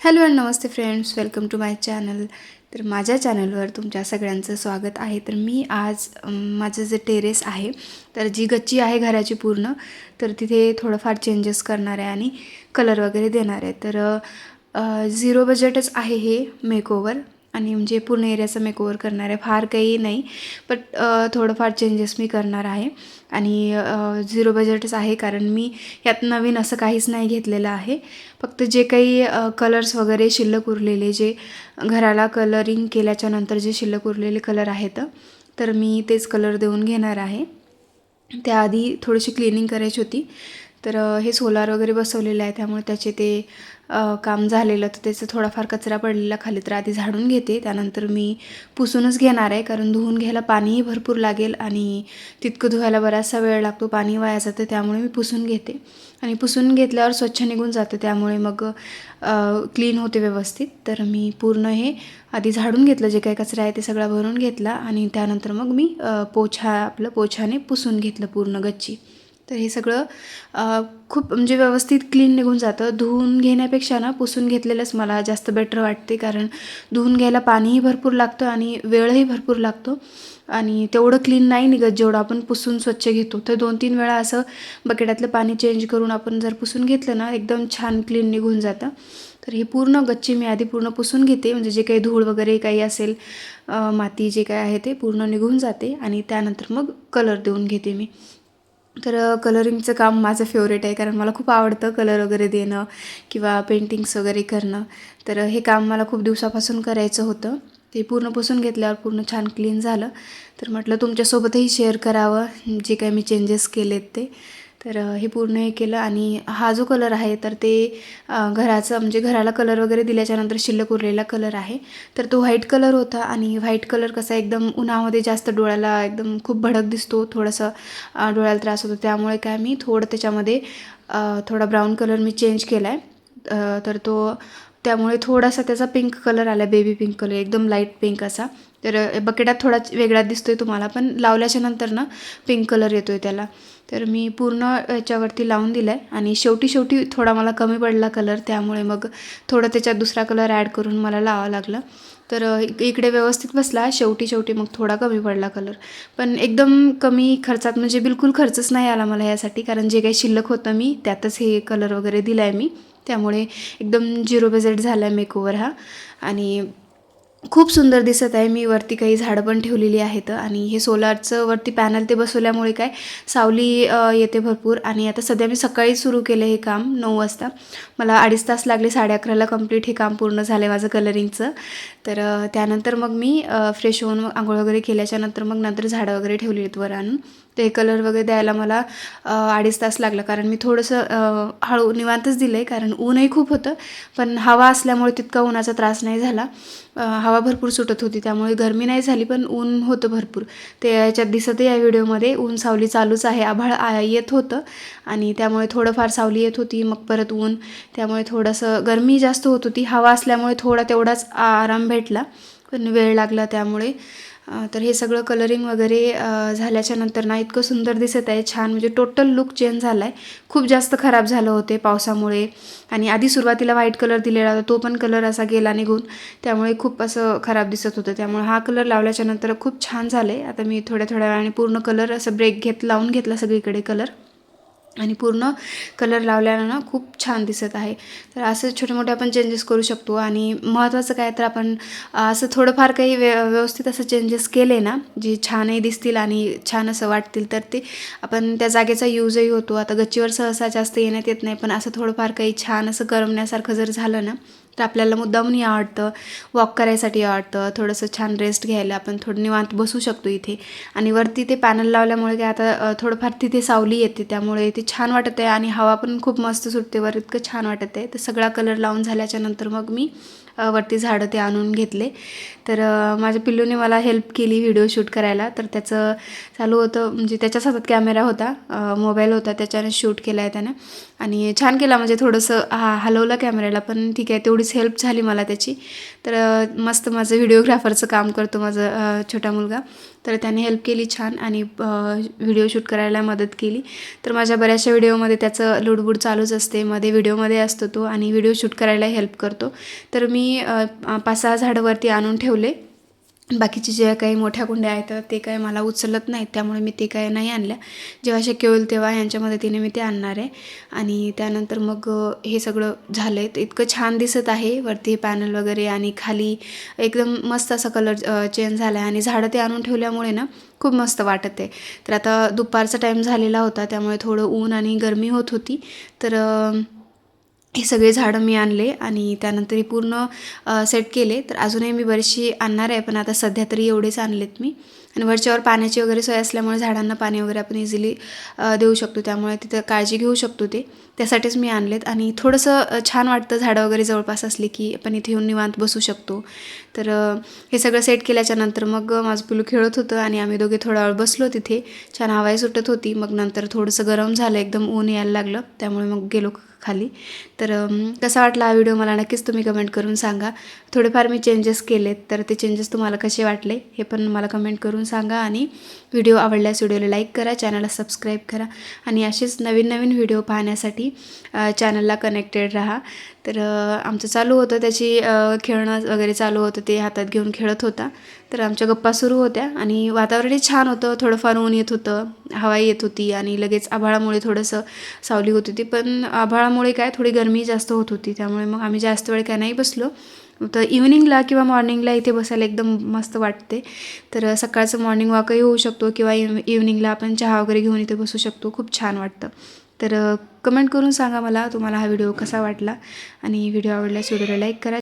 Hello and नमस्ते friends, welcome to my channel. तर माझ्या चॅनलवर तुमच्या सगळ्यांचं स्वागत आहे. तर मी आज माझं जे टेरेस आहे, तर जी गच्ची आहे घराची पूर्ण, तर तिथे थोडंफार चेंजेस करणार आहे आणि कलर वगैरे देणार आहे. तर 0 बजेटच आहे हे मेकओव्हर आणि म्हणजे पूर्ण एरियाचं मेकओव्हर करणार आहे. फार काही नाही, बट थोडंफार चेंजेस मी करणार आहे आणि 0 बजेटच आहे कारण मी यात नवीन असं काहीच नाही घेतलेलं आहे. फक्त जे काही कलर्स वगैरे शिल्लक उरलेले, जे घराला कलरिंग केल्याच्यानंतर जे शिल्लक उरलेले कलर आहेत, तर मी तेच कलर देऊन घेणार आहे. त्याआधी थोडीशी क्लिनिंग करायची होती. तर हे सोलार वगैरे बसवलेलं आहे, त्यामुळे त्याचे ते काम झालेलं, तर त्याचा थोडाफार कचरा पडलेला खाली, तर आधी झाडून घेते. त्यानंतर मी पुसूनच घेणार आहे कारण धुवून घ्यायला पाणीही भरपूर लागेल आणि तितकं धुवायला बराचसा वेळ लागतो, पाणी वाया जातं. त्यामुळे मी पुसून घेते आणि पुसून घेतल्यावर स्वच्छ निघून जातं, त्यामुळे मग क्लीन होते व्यवस्थित. तर मी पूर्ण हे आधी झाडून घेतलं, जे काही कचरा आहे ते सगळा भरून घेतला आणि त्यानंतर मग मी पोछाने पुसून घेतलं पूर्ण गच्ची. तर हे सगळं खूप म्हणजे व्यवस्थित क्लीन निघून जातं. धुवून घेण्यापेक्षा ना पुसून घेतलेलंच मला जास्त बेटर वाटते, कारण धुवून घ्यायला पाणीही भरपूर लागतं आणि वेळही भरपूर लागतो आणि तेवढं क्लीन नाही निघत जेवढं आपण पुसून स्वच्छ घेतो. तर 2-3 वेळा असं बकेटातलं पाणी चेंज करून आपण जर पुसून घेतलं ना, एकदम छान क्लीन निघून जातं. तर ही पूर्ण गच्ची मी आधी पूर्ण पुसून घेते, म्हणजे जे काही धूळ वगैरे काही असेल, माती जे काय आहे ते पूर्ण निघून जाते आणि त्यानंतर मग कलर देऊन घेते मी. तर कलरिंगचं काम माझं फेवरेट आहे, कारण मला खूप आवडतं कलर वगैरे देणं किंवा पेंटिंग्स वगैरे करणं. तर हे काम मला खूप दिवसापासून करायचं होतं. ते पूर्ण पुसून घेतल्यावर पूर्ण छान क्लीन झालं. तर म्हटलं तुमच्यासोबतही शेअर करावं जे काही मी चेंजेस केलेत ते. तर हे पूर्ण हे केलं आणि हा जो कलर आहे तर ते घराचं म्हणजे घराला कलर वगैरे दिल्याच्यानंतर शिल्लक उरलेला कलर आहे. तर तो व्हाईट कलर होता आणि व्हाईट कलर कसा एकदम उन्हामध्ये जास्त डोळ्याला एकदम खूप भडक दिसतो, थोडंसं डोळ्याला त्रास होतो. त्यामुळे काय मी थोडं त्याच्यामध्ये थोडा ब्राऊन कलर मी चेंज केला आहे. तर त्यामुळे थोडासा त्याचा पिंक कलर आला, बेबी पिंक कलर, एकदम लाईट पिंक असा. तर बकेटात थोडा वेगळा दिसतोय तुम्हाला, पण लावल्याच्या नंतर ना पिंक कलर येतोय त्याला. तर मी पूर्ण याच्यावरती लावून दिला आहे आणि शेवटी थोडा मला कमी पडला कलर, त्यामुळे मग थोडं त्याच्यात दुसरा कलर ॲड करून मला लावावं लागलं. तर इकडे व्यवस्थित बसला, शेवटी मग थोडा कमी पडला कलर. पण एकदम कमी खर्चात, म्हणजे बिलकुल खर्चच नाही आला मला यासाठी, कारण जे काही शिल्लक होतं मी त्यातच हे कलर वगैरे दिला आहे मी. त्यामुळे एकदम 0 बजेट झाला आहे मेकओव्हर हा आणि खूप सुंदर दिसत आहे. मी वरती काही झाडं पण ठेवलेली आहेत आणि हे सोलारचं वरती पॅनल ते बसवल्यामुळे काय सावली येते भरपूर. आणि आता सध्या मी सकाळी सुरू केलं हे काम 9 वाजता. मला 2.5 तास लागले, 11:30ला कंप्लीट हे काम पूर्ण झालं आहे माझं कलरिंगचं. तर त्यानंतर मग मी फ्रेश होऊन मग आंघोळ वगैरे केल्याच्यानंतर मग नंतर झाडं वगैरे ठेवली आहेत वर आणून. ते कलर वगैरे द्यायला मला 2.5 तास लागला, कारण मी थोडंसं हळू निवांतच दिलं आहे, कारण ऊनही खूप होतं. पण हवा असल्यामुळे तितका उन्हाचा त्रास नाही झाला. हवा भरपूर सुटत होती, त्यामुळे गरमी नाही झाली, पण ऊन होतं भरपूर. ते याच्यात दिसतही या व्हिडिओमध्ये ऊन सावली चालूच आहे. आभाळ येत होतं आणि त्यामुळे थोडंफार सावली येत होती, मग परत ऊन. त्यामुळे थोडंसं गरमी जास्त होत होती. हवा असल्यामुळे थोडा तेवढाच आराम भेटला, पण वेळ लागला त्यामुळे. तर हे सगळं कलरिंग वगैरे झाल्याच्या नंतर ना इतकं सुंदर दिसत आहे, छान. म्हणजे टोटल लुक चेंज झाला आहे. खूप जास्त खराब झालं होते पावसामुळे आणि आधी सुरुवातीला व्हाईट कलर दिलेला होता, तो पण कलर असा गेला निघून, त्यामुळे खूप असं खराब दिसत होतं. त्यामुळे हा कलर लावल्याच्या नंतर खूप छान झालं आहे. आता मी थोड्या वेळाने पूर्ण कलर असं लावून घेतला सगळीकडे कलर आणि पूर्ण कलर लावल्यानं ना खूप छान दिसत आहे. तर असं छोटे-मोठे आपण चेंजेस करू शकतो आणि महत्त्वाचं काय तर आपण असं थोडंफार काही व्यवस्थित असं चेंजेस केले ना, जे छानही दिसतील आणि छान असं वाटतील, तर ते आपण त्या जागेचा यूजही होतो. आता गच्चीवर सहसा जास्त येण्यात येत नाही, पण असं थोडंफार काही छान असं करमण्यासारखं जर झालं ना, तर आपल्याला मुद्दामून आवडतं. वॉक करायसाठी आवडतं, थोडंसं छान रेस्ट घ्यायला आपण थोडं निवांत बसू शकतो इथे. आणि वरती ते पॅनल लावल्यामुळे काय आता थोडंफार तिथे सावली येते, त्यामुळे ते छान वाटत आहे आणि हवा पण खूप मस्त सुटते वर, इतकं छान वाटत आहे. तर सगळा कलर लावून झाल्याच्या नंतर मग मी वरती झाडं ते आणून घेतले. तर माझ्या पिल्लूने मला हेल्प केली व्हिडिओ शूट करायला. तर त्याचं चालू होतं, म्हणजे त्याच्याच हातात कॅमेरा होता, मोबाईल होता, त्याच्याने शूट केला आहे त्यानं. आणि छान केला, म्हणजे थोडंसं हलवलं कॅमेऱ्याला, पण ठीक आहे, तेवढीच हेल्प झाली मला त्याची. तर मस्त माझं व्हिडिओग्राफरचं काम करतो माझा छोटा मुलगा, तर त्याने हेल्प केली छान आणि व्हिडिओ शूट करायला मदत केली. तर माझ्या बऱ्याचशा व्हिडिओमध्ये त्याचं लुडबुड चालूच असते, व्हिडिओमध्ये असतो तो आणि व्हिडिओ शूट करायला हेल्प करतो. तर मी 5-6 झाडं वरती आणून ठेवले. बाकीचे जे काही मोठ्या कुंड्या आहेत ते काय मला उचलत नाहीत, त्यामुळे मी ते काय नाही आणल्या. जेव्हा शक्य होईल तेव्हा ह्यांच्या मदतीने मी ते आणणार आहे. आणि त्यानंतर मग हे सगळं झालं आहे. तर इतकं छान दिसत आहे वरती पॅनल वगैरे, आणि खाली एकदम मस्त असा कलर चेंज झाला आहे. आणि झाडं ते आणून ठेवल्यामुळे ना खूप मस्त वाटत आहे. तर आता दुपारचा टाईम झालेला होता, त्यामुळे थोडं ऊन आणि गरमी होत होती. तर हे सगळे झाडं मी आणले आणि त्यानंतर हे पूर्ण सेट केले. तर अजूनही मी बरीचशी आणणार आहे, पण आता सध्या तरी एवढेच आणलेत मी. आणि वरच्यावर पाण्याची वगैरे सोय असल्यामुळे झाडांना पाणी वगैरे आपण इझिली देऊ शकतो, त्यामुळे तिथं काळजी घेऊ शकतो त्यासाठीच मी आणलेत. आणि थोडंसं छान वाटतं झाडं वगैरे जवळपास असली की आपण इथे येऊन निवांत बसू शकतो. तर हे सगळं सेट केल्याच्यानंतर मग माझं पिलू खेळत होतं आणि आम्ही दोघे थोडा वेळ बसलो तिथे. छान हवाई सुटत होती. मग नंतर थोडंसं गरम झालं, एकदम ऊन यायला लागलं, त्यामुळे मग गेलो खाली. तर कसा वाटला हा व्हिडिओ मला नक्कीच तुम्ही कमेंट करून सांगा. थोडेफार मी चेंजेस केलेत, तर ते चेंजेस तुम्हाला कसे वाटले हे पण मला कमेंट करून सांगा. आणि व्हिडिओ आवडल्यास व्हिडिओला लाईक करा, चॅनलला सबस्क्राईब करा आणि असेच नवीन नवीन व्हिडिओ पाहण्यासाठी चॅनलला कनेक्टेड राहा. तर आमचं चालू होतं त्याची खेळणं वगैरे चालू होतं, ते हातात घेऊन खेळत होता. तर आमच्या गप्पा सुरू होत्या आणि वातावरणही छान होतं. थोडंफार ऊन येत होतं, हवा येत होती आणि लगेच आभाळामुळे थोडंसं सावली होत होती. पण आभाळामुळे काय थोडी गरमी जास्त होत होती, त्यामुळे मग आम्ही जास्त वेळ काय नाही बसलो. तर इव्हनिंगला किंवा मॉर्निंगला इथे बसायला एकदम मस्त वाटते. तर सकाळचं मॉर्निंग वॉकही होऊ शकतो किंवा इव्हनिंगला आपण चहा वगैरे घेऊन इथे बसू शकतो. खूप छान वाटतं. तर कमेंट करून सांगा मला तुम्हाला हा व्हिडिओ कसा वाटला. आणि व्हिडिओ आवडल्यास व्हिडिओला लाईक करा.